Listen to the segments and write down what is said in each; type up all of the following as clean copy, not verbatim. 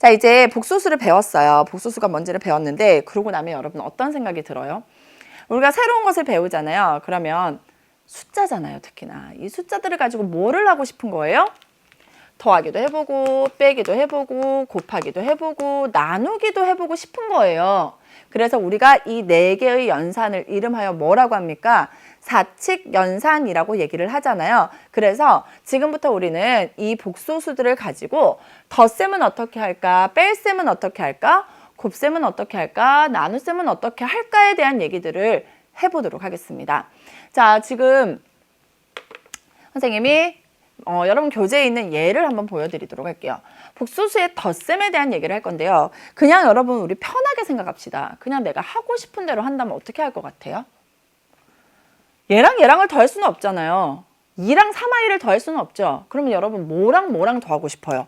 자, 이제 복소수를 배웠어요. 복소수가 뭔지를 배웠는데 그러고 나면 여러분 어떤 생각이 들어요? 우리가 새로운 것을 배우잖아요. 그러면 숫자잖아요, 특히나. 이 숫자들을 가지고 뭐를 하고 싶은 거예요? 더하기도 해보고 빼기도 해보고 곱하기도 해보고 나누기도 해보고 싶은 거예요. 그래서 우리가 이 네 개의 연산을 이름하여 뭐라고 합니까? 사칙연산이라고 얘기를 하잖아요. 그래서 지금부터 우리는 이 복소수들을 가지고 덧셈은 어떻게 할까? 뺄셈은 어떻게 할까? 곱셈은 어떻게 할까? 나눗셈은 어떻게 할까에 대한 얘기들을 해보도록 하겠습니다. 자, 지금 선생님이 여러분 교재에 있는 예를 한번 보여드리도록 할게요. 복소수의 덧셈에 대한 얘기를 할 건데요. 그냥 여러분 우리 편하게 생각합시다. 그냥 내가 하고 싶은 대로 한다면 어떻게 할 것 같아요? 얘랑 얘랑을 더할 수는 없잖아요. 2랑 3i를 더할 수는 없죠. 그러면 여러분 뭐랑 더하고 싶어요?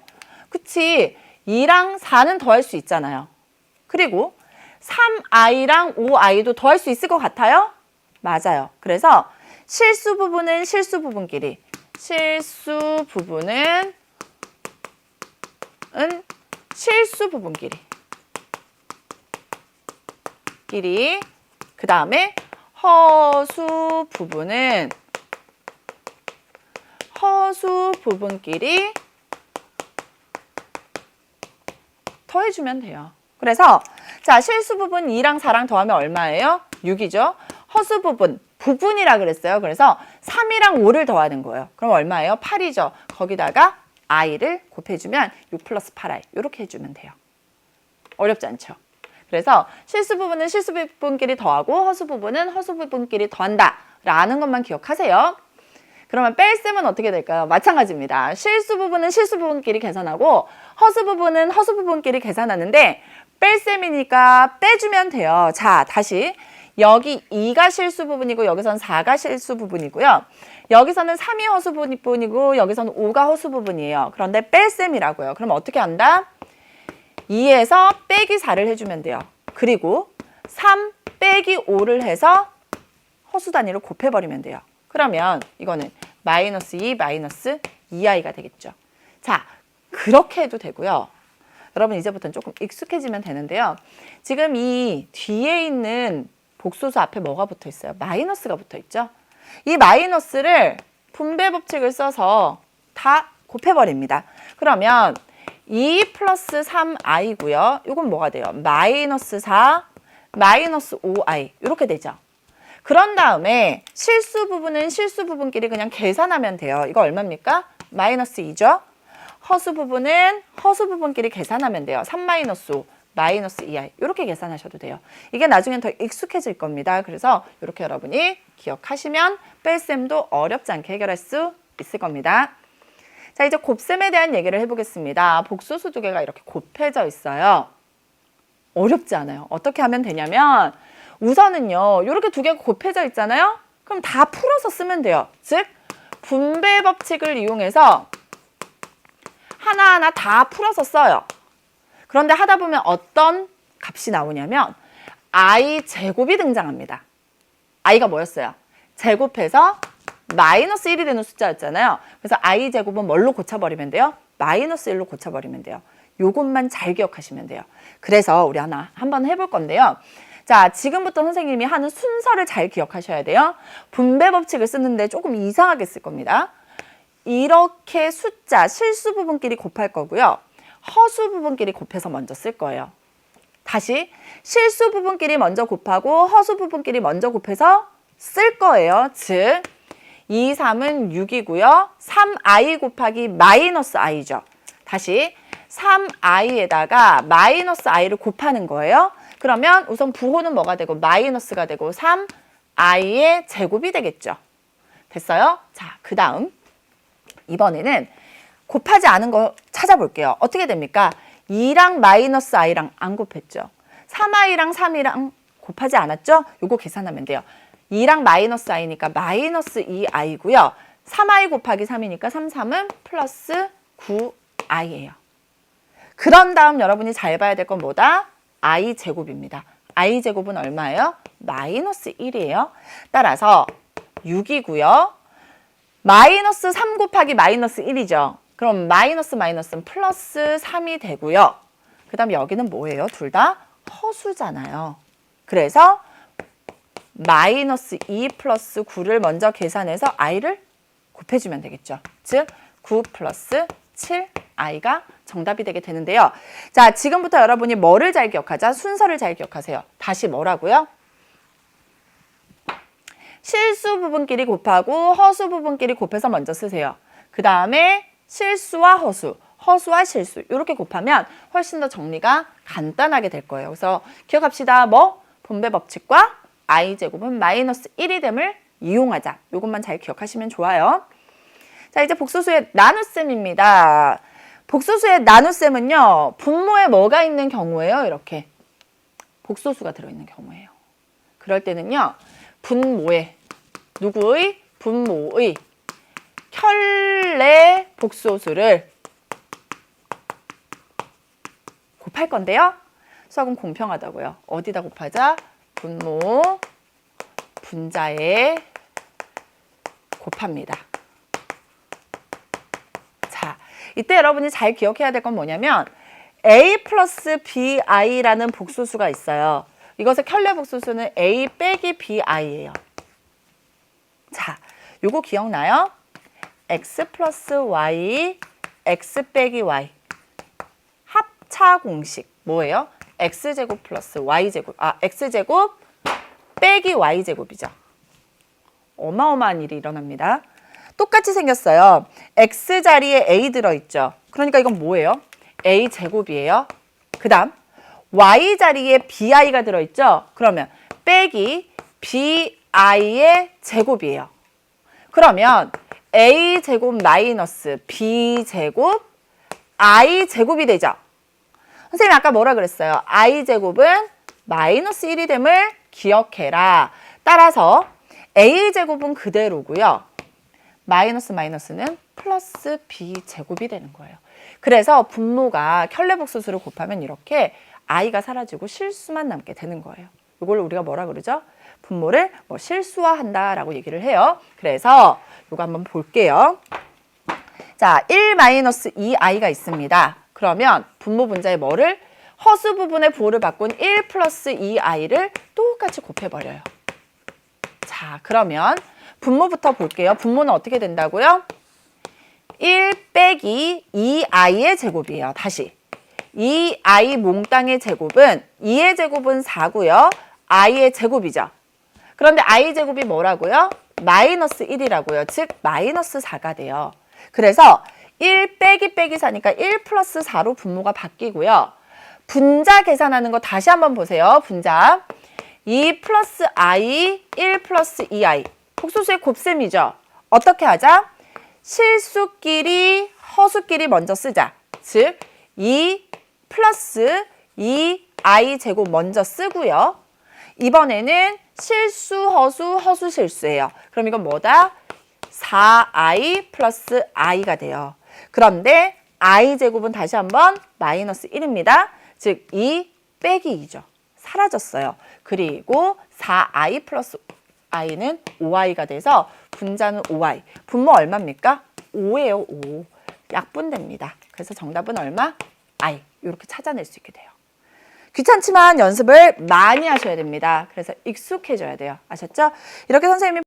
그치? 2랑 4는 더할 수 있잖아요. 그리고 3i랑 5i도 더할 수 있을 것 같아요? 맞아요. 그래서 실수 부분은 실수 부분끼리, 실수 부분은 실수 부분끼리 그 다음에 허수 부분은 허수 부분끼리 더해주면 돼요. 그래서 자, 실수 부분 2랑 4랑 더하면 얼마예요? 6이죠. 허수 부분, 부분이라 그랬어요. 그래서 3이랑 5를 더하는 거예요. 그럼 얼마예요? 8이죠. 거기다가 i를 곱해주면 6 플러스 8i 이렇게 해주면 돼요. 어렵지 않죠? 그래서 실수 부분은 실수 부분끼리 더하고 허수 부분은 허수 부분끼리 더한다 라는 것만 기억하세요. 그러면 뺄셈은 어떻게 될까요? 마찬가지입니다. 실수 부분은 실수 부분끼리 계산하고 허수 부분은 허수 부분끼리 계산하는데 뺄셈이니까 빼주면 돼요. 자, 다시 여기 2가 실수 부분이고 여기서는 4가 실수 부분이고요. 여기서는 3이 허수 부분이고 여기서는 5가 허수 부분이에요. 그런데 뺄셈이라고요. 그럼 어떻게 한다? 2에서 빼기 4를 해주면 돼요. 그리고 3 빼기 5를 해서 허수 단위로 곱해버리면 돼요. 그러면 이거는 마이너스 2 마이너스 2i가 되겠죠. 자, 그렇게 해도 되고요. 여러분 이제부터는 조금 익숙해지면 되는데요. 지금 이 뒤에 있는 복소수 앞에 뭐가 붙어 있어요? 마이너스가 붙어 있죠. 이 마이너스를 분배 법칙을 써서 다 곱해버립니다. 그러면 2 플러스 3i고요. 이건 뭐가 돼요? 마이너스 4 마이너스 5i 이렇게 되죠. 그런 다음에 실수 부분은 실수 부분끼리 그냥 계산하면 돼요. 이거 얼마입니까? 마이너스 2죠. 허수 부분은 허수 부분끼리 계산하면 돼요. 3 마이너스 5 마이너스 2i 이렇게 계산하셔도 돼요. 이게 나중엔 더 익숙해질 겁니다. 그래서 이렇게 여러분이 기억하시면 뺄셈도 어렵지 않게 해결할 수 있을 겁니다. 자, 이제 곱셈에 대한 얘기를 해보겠습니다. 복소수 두 개가 이렇게 곱해져 있어요. 어렵지 않아요. 어떻게 하면 되냐면 우선은요, 이렇게 두 개가 곱해져 있잖아요. 그럼 다 풀어서 쓰면 돼요. 즉 분배 법칙을 이용해서 하나하나 다 풀어서 써요. 그런데 하다 보면 어떤 값이 나오냐면 i 제곱이 등장합니다. i가 뭐였어요? 제곱해서 마이너스 1이 되는 숫자였잖아요. 그래서 i 제곱은 뭘로 고쳐버리면 돼요? 마이너스 1로 고쳐버리면 돼요. 요것만 잘 기억하시면 돼요. 그래서 우리 한번 해볼 건데요. 자, 지금부터 선생님이 하는 순서를 잘 기억하셔야 돼요. 분배 법칙을 쓰는데 조금 이상하게 쓸 겁니다. 이렇게 숫자 실수 부분끼리 곱할 거고요. 허수 부분끼리 곱해서 먼저 쓸 거예요. 다시 실수 부분끼리 먼저 곱하고 허수 부분끼리 먼저 곱해서 쓸 거예요. 즉 2, 3은 6이고요. 3i 곱하기 마이너스 i죠. 다시 3i에다가 마이너스 i를 곱하는 거예요. 그러면 우선 부호는 뭐가 되고 마이너스가 되고 3i의 제곱이 되겠죠. 됐어요? 자, 그 다음 이번에는 곱하지 않은 거 찾아볼게요. 어떻게 됩니까? 2랑 마이너스 i랑 안 곱했죠. 3i랑 3이랑 곱하지 않았죠? 요거 계산하면 돼요. 2랑 마이너스 i니까 마이너스 2i고요. 3i 곱하기 3이니까 3, 3은 플러스 9i예요. 그런 다음 여러분이 잘 봐야 될 건 뭐다? i 제곱입니다. i 제곱은 얼마예요? 마이너스 1이에요. 따라서 6이고요. 마이너스 3 곱하기 마이너스 1이죠. 그럼 마이너스 마이너스는 플러스 3이 되고요. 그 다음에 여기는 뭐예요? 둘 다 허수잖아요. 그래서 마이너스 2 플러스 9를 먼저 계산해서 i를 곱해주면 되겠죠. 즉 9 플러스 7i가 정답이 되게 되는데요. 자, 지금부터 여러분이 뭐를 잘 기억하자? 순서를 잘 기억하세요. 다시 뭐라고요? 실수 부분끼리 곱하고 허수 부분끼리 곱해서 먼저 쓰세요. 그 다음에 실수와 허수, 허수와 실수 이렇게 곱하면 훨씬 더 정리가 간단하게 될 거예요. 그래서 기억합시다. 뭐? 분배 법칙과 i제곱은 마이너스 1이 됨을 이용하자. 이것만 잘 기억하시면 좋아요. 자, 이제 복소수의 나눗셈입니다. 복소수의 나눗셈은요. 분모에 뭐가 있는 경우예요? 이렇게 복소수가 들어있는 경우예요. 그럴 때는요. 분모에 누구의? 분모의 켤레 복소수를 곱할 건데요. 수학은 공평하다고요. 어디다 곱하자? 분모 분자에 곱합니다. 자, 이때 여러분이 잘 기억해야 될 건 뭐냐면 a 플러스 bi라는 복소수가 있어요. 이것의 켤레 복소수는 a 빼기 bi예요. 자, 요거 기억나요? x 플러스 y, x 빼기 y. 합차 공식 뭐예요? x제곱 플러스 y제곱, x제곱 빼기 y제곱이죠. 어마어마한 일이 일어납니다. 똑같이 생겼어요. x 자리에 a 들어있죠. 그러니까 이건 뭐예요? a제곱이에요. 그 다음 y 자리에 bi가 들어있죠. 그러면 빼기 bi의 제곱이에요. 그러면 a제곱 마이너스 b제곱 i제곱이 되죠. 선생님이 아까 뭐라 그랬어요? i제곱은 마이너스 1이 됨을 기억해라. 따라서 a제곱은 그대로고요. 마이너스 마이너스는 플러스 b제곱이 되는 거예요. 그래서 분모가 켤레복소수를 곱하면 이렇게 i가 사라지고 실수만 남게 되는 거예요. 이걸 우리가 뭐라 그러죠? 분모를 뭐 실수화한다라고 얘기를 해요. 그래서 이거 한번 볼게요. 자, 1 마이너스 2i가 있습니다. 그러면 분모 분자에 뭐를? 허수 부분의 부호를 바꾼 1 플러스 2i를 똑같이 곱해버려요. 자, 그러면 분모부터 볼게요. 분모는 어떻게 된다고요? 1 빼기 2i의 제곱이에요. 다시 2i 몽땅의 제곱은 2의 제곱은 4고요. i의 제곱이죠. 그런데 i 제곱이 뭐라고요? 마이너스 1이라고요. 즉 마이너스 4가 돼요. 그래서 1 빼기 빼기 4니까 1 플러스 4로 분모가 바뀌고요. 분자 계산하는 거 다시 한번 보세요. 분자 2 플러스 i, 1 플러스 2i. 복소수의 곱셈이죠. 어떻게 하자? 실수끼리 허수끼리 먼저 쓰자. 즉 2 플러스 2i 제곱 먼저 쓰고요. 이번에는 실수, 허수, 허수, 실수예요. 그럼 이건 뭐다? 4i 플러스 i가 돼요. 그런데 i 제곱은 다시 한번 마이너스 1입니다. 즉 2 빼기 2죠. 사라졌어요. 그리고 4i 플러스 i는 5i가 돼서 분자는 5i. 분모 얼마입니까? 5예요. 5. 약분됩니다. 그래서 정답은 얼마? i. 이렇게 찾아낼 수 있게 돼요. 귀찮지만 연습을 많이 하셔야 됩니다. 그래서 익숙해져야 돼요. 아셨죠? 이렇게 선생님이